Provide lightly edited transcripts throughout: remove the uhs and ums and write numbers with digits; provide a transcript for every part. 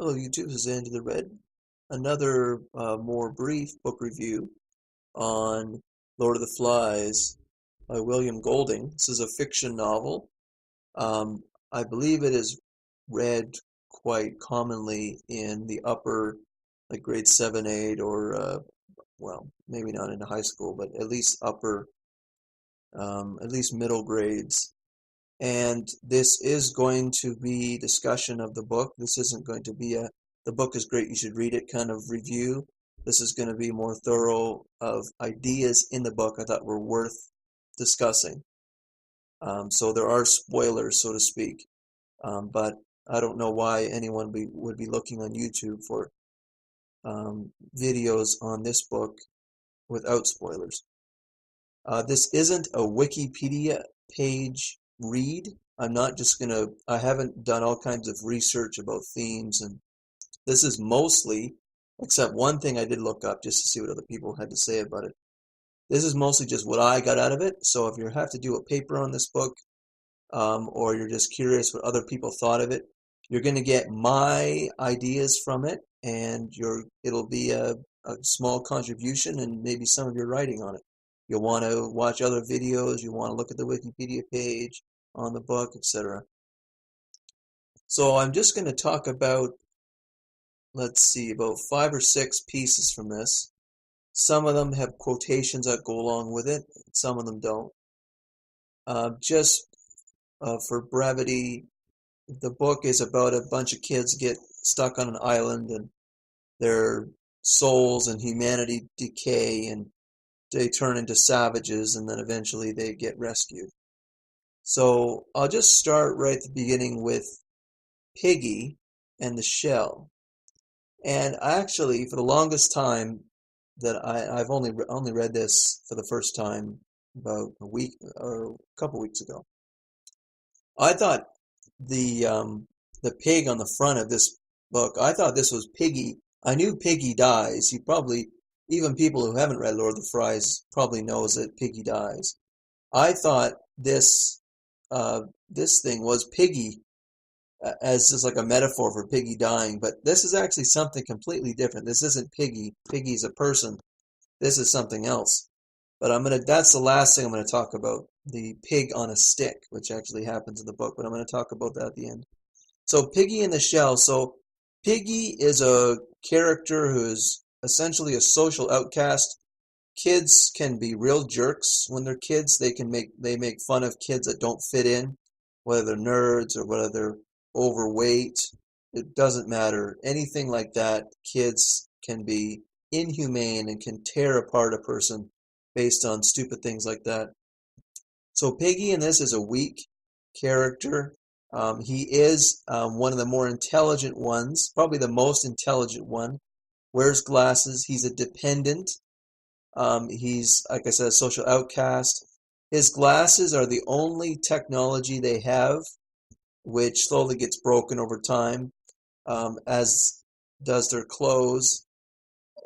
Hello YouTube, this is AndrewTheRed. Another more brief book review on Lord of the Flies by William Golding. This is a fiction novel. Um, I believe it is read quite commonly in the upper, like grade 7, 8, or, well, maybe not into high school, but at least upper, at least middle grades. And this is going to be discussion of the book. This isn't going to be the book is great, you should read it kind of review. This is going to be more thorough of ideas in the book I thought were worth discussing. So there are spoilers, so to speak. But I don't know why anyone would be looking on YouTube for videos on this book without spoilers. This isn't a Wikipedia page read. I haven't done all kinds of research about themes, and this is mostly, except one thing I did look up just to see what other people had to say about it. This is mostly just what I got out of it. So if you have to do a paper on this book, or you're just curious what other people thought of it, you're going to get my ideas from it, and it'll be a small contribution and maybe some of your writing on it. You'll want to watch other videos, you want to look at the Wikipedia page on the book, etc. So I'm just going to talk about, let's see, about 5 or 6 pieces from this. Some of them have quotations that go along with it, some of them don't. Just for brevity, the book is about a bunch of kids get stuck on an island and their souls and humanity decay and they turn into savages, and then eventually they get rescued. So I'll just start right at the beginning with Piggy and the shell. And actually, for the longest time, that I've only read this for the first time about a week or a couple weeks ago. I thought the pig on the front of this book, I thought this was Piggy. I knew Piggy dies. Even people who haven't read Lord of the Flies probably knows that Piggy dies. I thought this thing was Piggy as just like a metaphor for Piggy dying, but this is actually something completely different. This isn't Piggy. Piggy's a person. This is something else. But that's the last thing I'm gonna talk about, the pig on a stick, which actually happens in the book, but I'm gonna talk about that at the end. So Piggy in the Shell. So Piggy is a character who's essentially a social outcast. Kids can be real jerks when they're kids. They make fun of kids that don't fit in, whether they're nerds or whether they're overweight. It doesn't matter. Anything like that, kids can be inhumane and can tear apart a person based on stupid things like that. So Piggy in this is a weak character. He is one of the more intelligent ones, probably the most intelligent one. Wears glasses. He's a dependent. He's, like I said, a social outcast. His glasses are the only technology they have, which slowly gets broken over time, as does their clothes.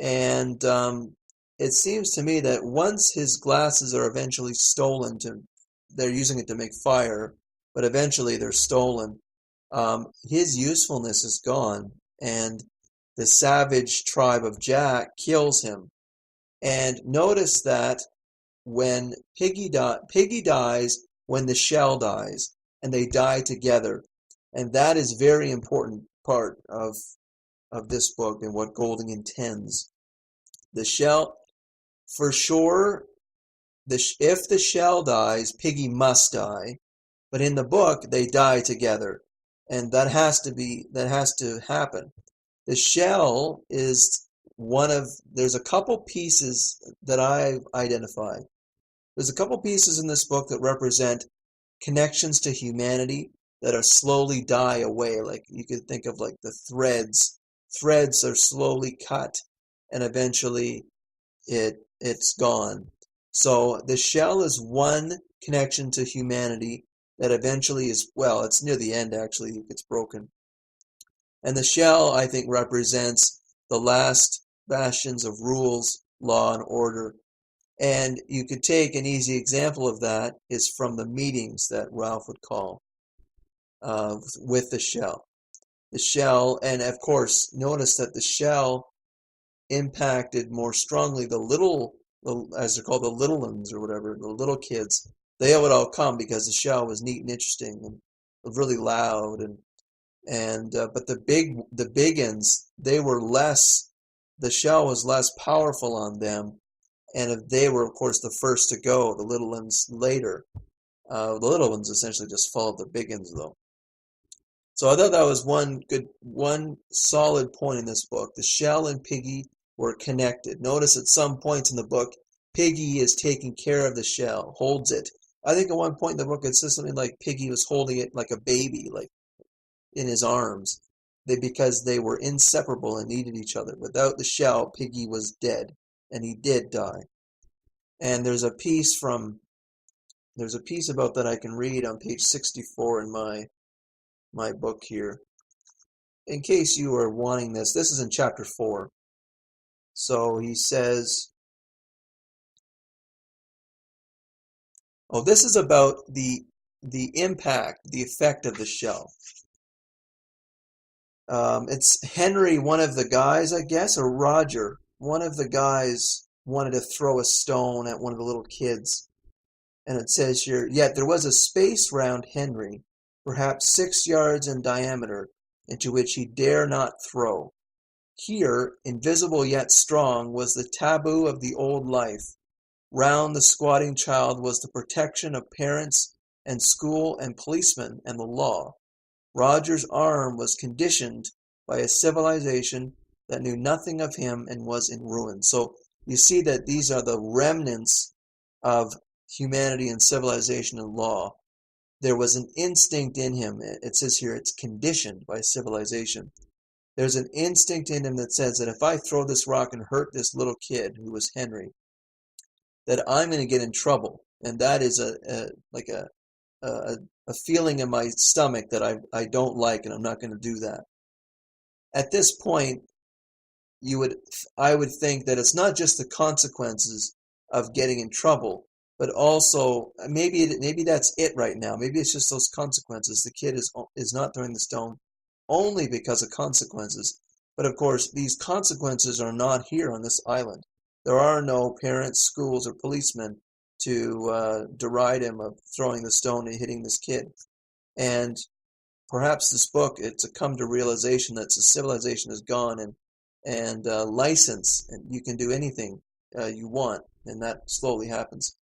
And it seems to me that once his glasses are eventually stolen, they're using it to make fire, but eventually they're stolen. His usefulness is gone, and the savage tribe of Jack kills him. And notice that when Piggy dies when the shell dies, and they die together. And that is very important part of this book and what Golding intends. The shell, for sure, if the shell dies, Piggy must die. But in the book, they die together, and that has to happen. The shell is there's a couple pieces that I've identified. There's a couple pieces in this book that represent connections to humanity that are slowly die away. Like you could think of like the threads. Threads are slowly cut, and eventually it's gone. So the shell is one connection to humanity that eventually it's near the end actually, it gets broken. And the shell, I think, represents the last bastions of rules, law, and order. And you could take an easy example of that is from the meetings that Ralph would call with the shell. the shell, and of course, notice that the shell impacted more strongly as they're called, the little ones or whatever, the little kids. They would all come because the shell was neat and interesting and really loud, and but the big ones, they were less. The shell was less powerful on them, and they were, of course, the first to go. The little ones later. The little ones essentially just followed the big ones, though. So I thought that was one solid point in this book. The shell and Piggy were connected. Notice at some points in the book, Piggy is taking care of the shell, holds it. I think at one point in the book it says something like Piggy was holding it like a baby, like in his arms. Because they were inseparable and needed each other. Without the shell, Piggy was dead, and he did die. And there's a piece about that I can read on page 64 in my book here. In case you are wanting this is in chapter 4. So he says, this is about the impact, the effect of the shell. It's Henry, one of the guys, I guess, or Roger. One of the guys wanted to throw a stone at one of the little kids. And it says here, yet there was a space round Henry, perhaps 6 yards in diameter, into which he dare not throw. Here, invisible yet strong, was the taboo of the old life. Round the squatting child was the protection of parents and school and policemen and the law. Roger's arm was conditioned by a civilization that knew nothing of him and was in ruins. So you see that these are the remnants of humanity and civilization and law. There was an instinct in him. It says here it's conditioned by civilization. There's an instinct in him that says that if I throw this rock and hurt this little kid, who was Henry, that I'm going to get in trouble. And that is a feeling in my stomach that I don't like, and I'm not going to do that. At this point, I would think that it's not just the consequences of getting in trouble, but also maybe that's it right now. Maybe it's just those consequences. The kid is not throwing the stone only because of consequences. But of course, these consequences are not here on this island. There are no parents, schools, or policemen to deride him of throwing the stone and hitting this kid. And perhaps this book, it's a come to realization that the civilization is gone, and license, and you can do anything you want, and that slowly happens.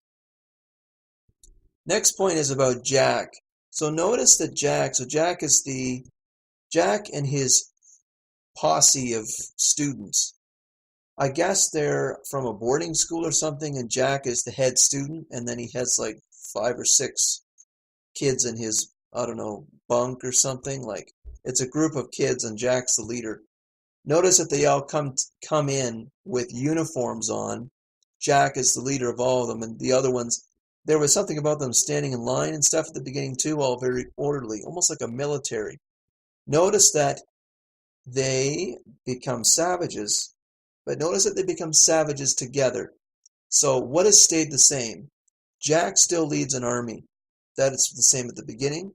Next point is about Jack. So notice that Jack and his posse of students. I guess they're from a boarding school or something, and Jack is the head student, and then he has like 5 or 6 kids in his, I don't know, bunk or something. Like, it's a group of kids, and Jack's the leader. Notice that they all come in with uniforms on. Jack is the leader of all of them, and the other ones, there was something about them standing in line and stuff at the beginning too, all very orderly, almost like a military. Notice that they become savages, but notice that they become savages together. So what has stayed the same? Jack still leads an army. That is the same at the beginning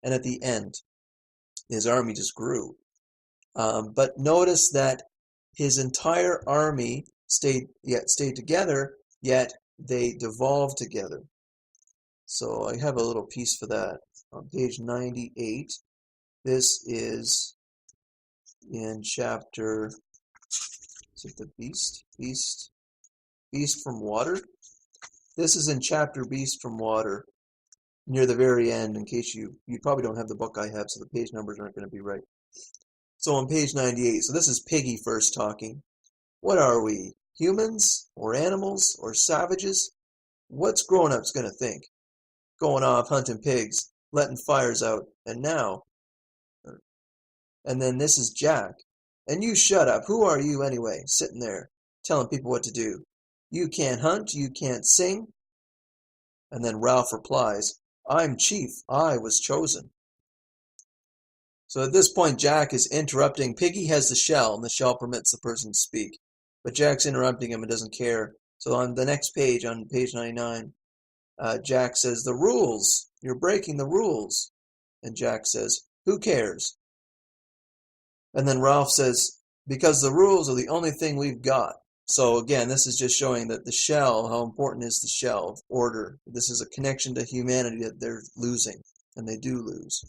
and at the end. His army just grew. But notice that his entire army stayed together, yet they devolved together. So I have a little piece for that on page 98. This is in chapter, is it the Beast from Water? This is in chapter Beast from Water, near the very end, in case you probably don't have the book I have, so the page numbers aren't going to be right. So on page 98, so this is Piggy first talking. What are we, humans or animals or savages? What's grown-ups going to think? Going off hunting pigs, letting fires out, and now? And then this is Jack. And you shut up. Who are you anyway, sitting there, telling people what to do? You can't hunt, you can't sing. And then Ralph replies, I'm chief, I was chosen. So at this point, Jack is interrupting. Piggy has the shell, and the shell permits the person to speak. But Jack's interrupting him and doesn't care. So on the next page, on page 99, Jack says, the rules, you're breaking the rules. And Jack says, who cares? And then Ralph says, because the rules are the only thing we've got. So again, this is just showing that the shell, how important is the shell of order. This is a connection to humanity that they're losing, and they do lose.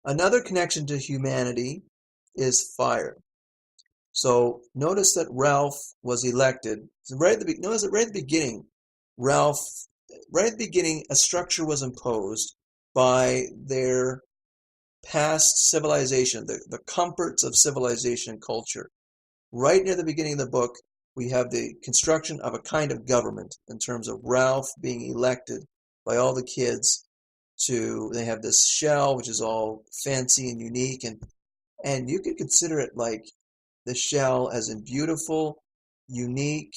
Another connection to humanity is fire. So notice that Ralph was elected. Notice that right at the beginning, a structure was imposed by their past civilization, the comforts of civilization and culture. Right near the beginning of the book, we have the construction of a kind of government in terms of Ralph being elected by all the kids they have this shell, which is all fancy and unique, and you could consider it like the shell as in beautiful, unique,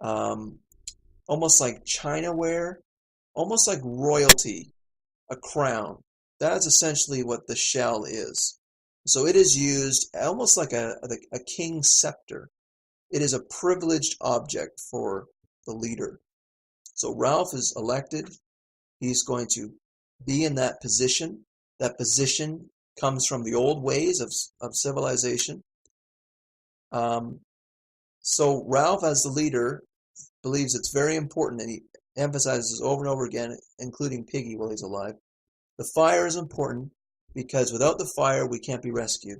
almost like chinaware, almost like royalty, a crown. That's essentially what the shell is. So it is used almost like a king's scepter. It is a privileged object for the leader. So Ralph is elected. He's going to be in that position. That position comes from the old ways of civilization. So Ralph, as the leader, believes it's very important, and he emphasizes over and over again, including Piggy while he's alive, the fire is important because without the fire, we can't be rescued.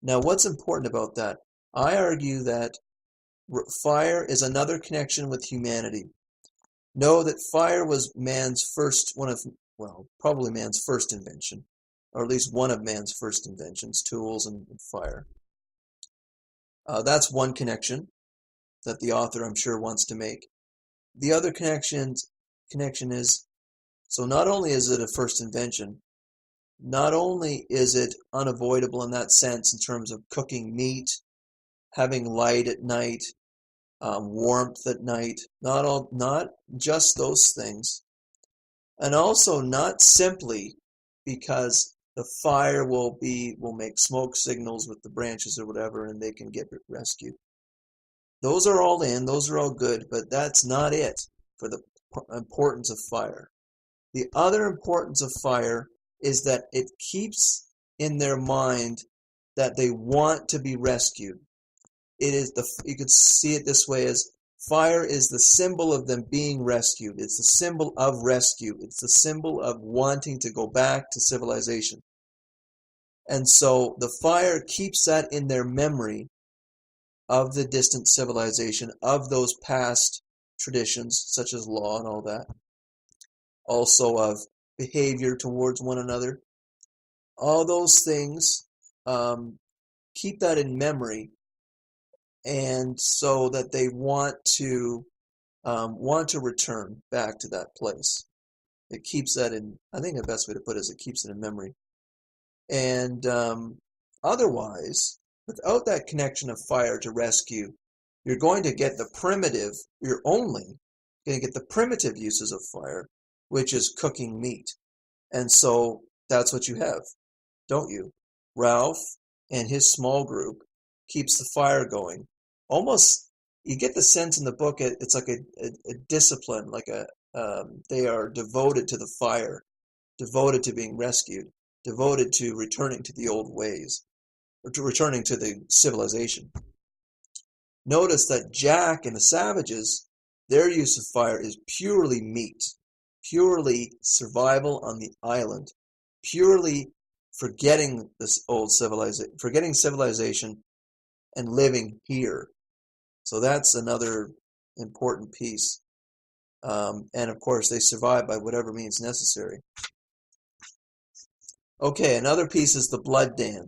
Now, what's important about that? I argue that fire is another connection with humanity. Know that fire was probably man's first invention, or at least one of man's first inventions, tools and fire. That's one connection that the author, I'm sure, wants to make. The other connection is, so not only is it a first invention, not only is it unavoidable in that sense in terms of cooking meat, having light at night, warmth at night, not just those things, and also not simply because the fire will make smoke signals with the branches or whatever, and they can get rescued. Those are all good, but that's not it for the importance of fire. The other importance of fire is that it keeps in their mind that they want to be rescued. You could see it this way as fire is the symbol of them being rescued. It's the symbol of rescue. It's the symbol of wanting to go back to civilization. And so the fire keeps that in their memory of the distant civilization, of those past traditions, such as law and all that. Also of behavior towards one another. All those things keep that in memory, and so that they want to return back to that place. It keeps that in, I think the best way to put it is it keeps it in memory. And otherwise, without that connection of fire to rescue, you're only going to get the primitive uses of fire, which is cooking meat. And so that's what you have, don't you? Ralph and his small group keeps the fire going. Almost, you get the sense in the book, it's like a discipline, like they are devoted to the fire, devoted to being rescued, devoted to returning to the old ways, or to returning to the civilization. Notice that Jack and the savages, their use of fire is purely meat, purely survival on the island, purely forgetting civilization and living here. So that's another important piece. And of course, they survive by whatever means necessary. Okay, another piece is the blood dance.